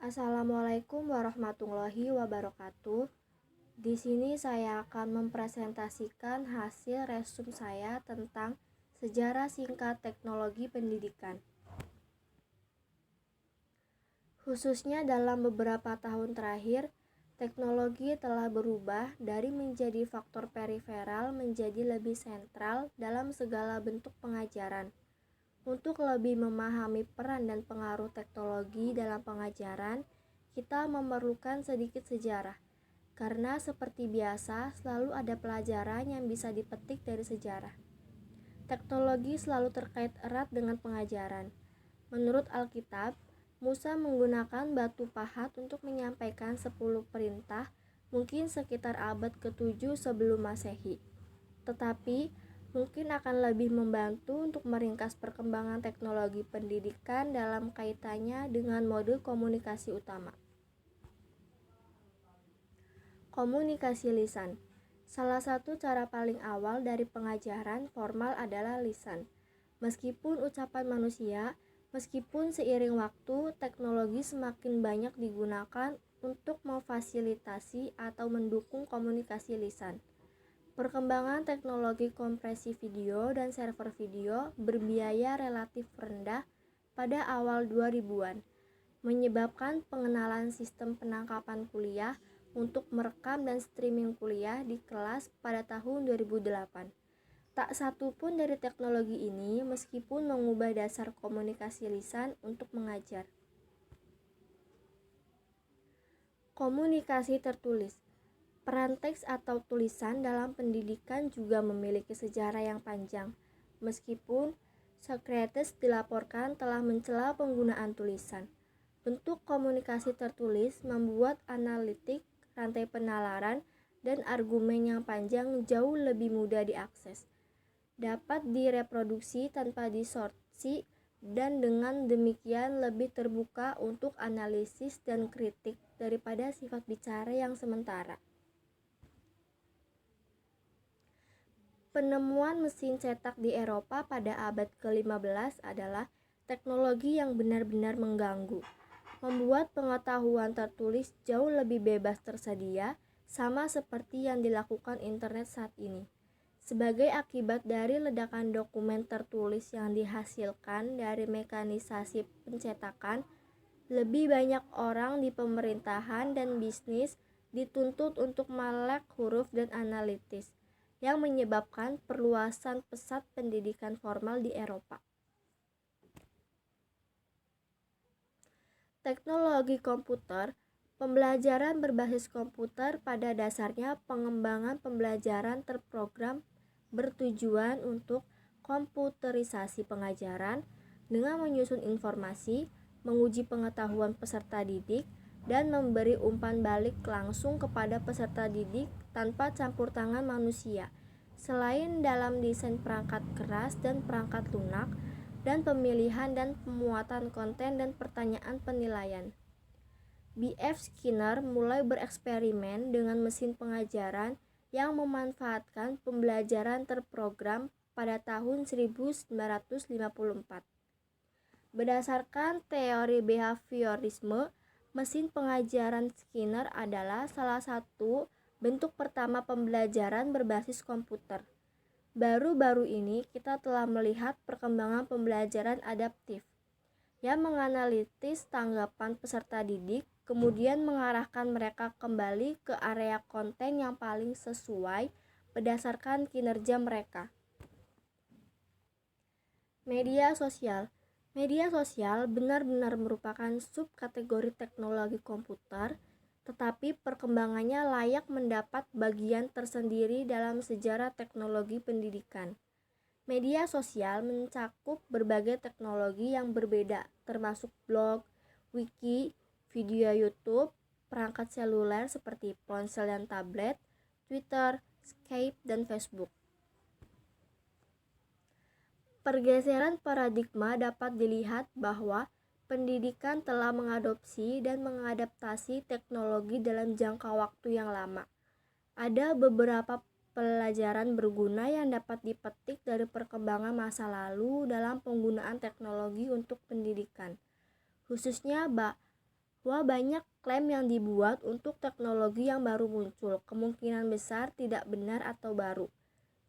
Assalamualaikum warahmatullahi wabarakatuh. Di sini saya akan mempresentasikan hasil resum saya tentang sejarah singkat teknologi pendidikan. Khususnya dalam beberapa tahun terakhir, teknologi telah berubah dari menjadi faktor periferal menjadi lebih sentral dalam segala bentuk pengajaran. Untuk lebih memahami peran dan pengaruh teknologi dalam pengajaran, kita memerlukan sedikit sejarah. Karena seperti biasa, selalu ada pelajaran yang bisa dipetik dari sejarah. Teknologi selalu terkait erat dengan pengajaran. Menurut Alkitab, Musa menggunakan batu pahat untuk menyampaikan 10 perintah, mungkin sekitar abad ke-7 sebelum Masehi. Tetapi, mungkin akan lebih membantu untuk meringkas perkembangan teknologi pendidikan dalam kaitannya dengan mode komunikasi utama. Komunikasi lisan. Salah satu cara paling awal dari pengajaran formal adalah lisan. Meskipun ucapan manusia, meskipun seiring waktu, teknologi semakin banyak digunakan untuk memfasilitasi atau mendukung komunikasi lisan. Perkembangan teknologi kompresi video dan server video berbiaya relatif rendah pada awal 2000-an, menyebabkan pengenalan sistem penangkapan kuliah untuk merekam dan streaming kuliah di kelas pada tahun 2008. Tak satu pun dari teknologi ini meskipun mengubah dasar komunikasi lisan untuk mengajar. Komunikasi tertulis. Peran teks atau tulisan dalam pendidikan juga memiliki sejarah yang panjang, meskipun Socrates dilaporkan telah mencela penggunaan tulisan. Bentuk komunikasi tertulis membuat analitik, rantai penalaran, dan argumen yang panjang jauh lebih mudah diakses, dapat direproduksi tanpa distorsi, dan dengan demikian lebih terbuka untuk analisis dan kritik daripada sifat bicara yang sementara. Penemuan mesin cetak di Eropa pada abad ke-15 adalah teknologi yang benar-benar mengganggu, membuat pengetahuan tertulis jauh lebih bebas tersedia, sama seperti yang dilakukan internet saat ini. Sebagai akibat dari ledakan dokumen tertulis yang dihasilkan dari mekanisasi pencetakan, lebih banyak orang di pemerintahan dan bisnis dituntut untuk melek huruf dan analitis, yang menyebabkan perluasan pesat pendidikan formal di Eropa. Teknologi komputer. Pembelajaran berbasis komputer pada dasarnya pengembangan pembelajaran terprogram bertujuan untuk komputerisasi pengajaran dengan menyusun informasi, menguji pengetahuan peserta didik, dan memberi umpan balik langsung kepada peserta didik tanpa campur tangan manusia. Selain dalam desain perangkat keras dan perangkat lunak, dan pemilihan dan pemuatan konten dan pertanyaan penilaian. B.F. Skinner mulai bereksperimen dengan mesin pengajaran yang memanfaatkan pembelajaran terprogram pada tahun 1954. Berdasarkan teori behaviorisme, mesin pengajaran Skinner adalah salah satu bentuk pertama pembelajaran berbasis komputer. Baru-baru ini kita telah melihat perkembangan pembelajaran adaptif yang menganalitis tanggapan peserta didik, kemudian mengarahkan mereka kembali ke area konten yang paling sesuai berdasarkan kinerja mereka. Media sosial. Media sosial benar-benar merupakan subkategori teknologi komputer, tetapi perkembangannya layak mendapat bagian tersendiri dalam sejarah teknologi pendidikan. Media sosial mencakup berbagai teknologi yang berbeda, termasuk blog, wiki, video YouTube, perangkat seluler seperti ponsel dan tablet, Twitter, Skype, dan Facebook. Pergeseran paradigma dapat dilihat bahwa pendidikan telah mengadopsi dan mengadaptasi teknologi dalam jangka waktu yang lama. Ada beberapa pelajaran berguna yang dapat dipetik dari perkembangan masa lalu dalam penggunaan teknologi untuk pendidikan, khususnya bahwa banyak klaim yang dibuat untuk teknologi yang baru muncul, kemungkinan besar tidak benar atau baru.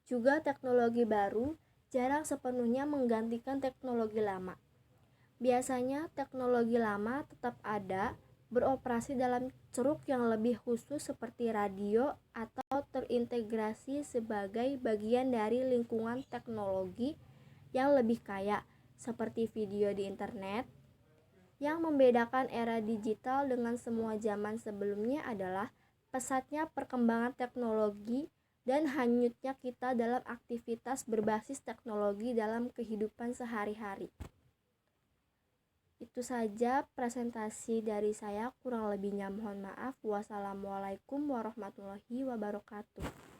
Juga teknologi baru jarang sepenuhnya menggantikan teknologi lama. Biasanya teknologi lama tetap ada, beroperasi dalam ceruk yang lebih khusus seperti radio atau terintegrasi sebagai bagian dari lingkungan teknologi yang lebih kaya seperti video di internet. Yang membedakan era digital dengan semua zaman sebelumnya adalah pesatnya perkembangan teknologi dan hanyutnya kita dalam aktivitas berbasis teknologi dalam kehidupan sehari-hari. Itu saja presentasi dari saya, kurang lebihnya mohon maaf. Wassalamualaikum warahmatullahi wabarakatuh.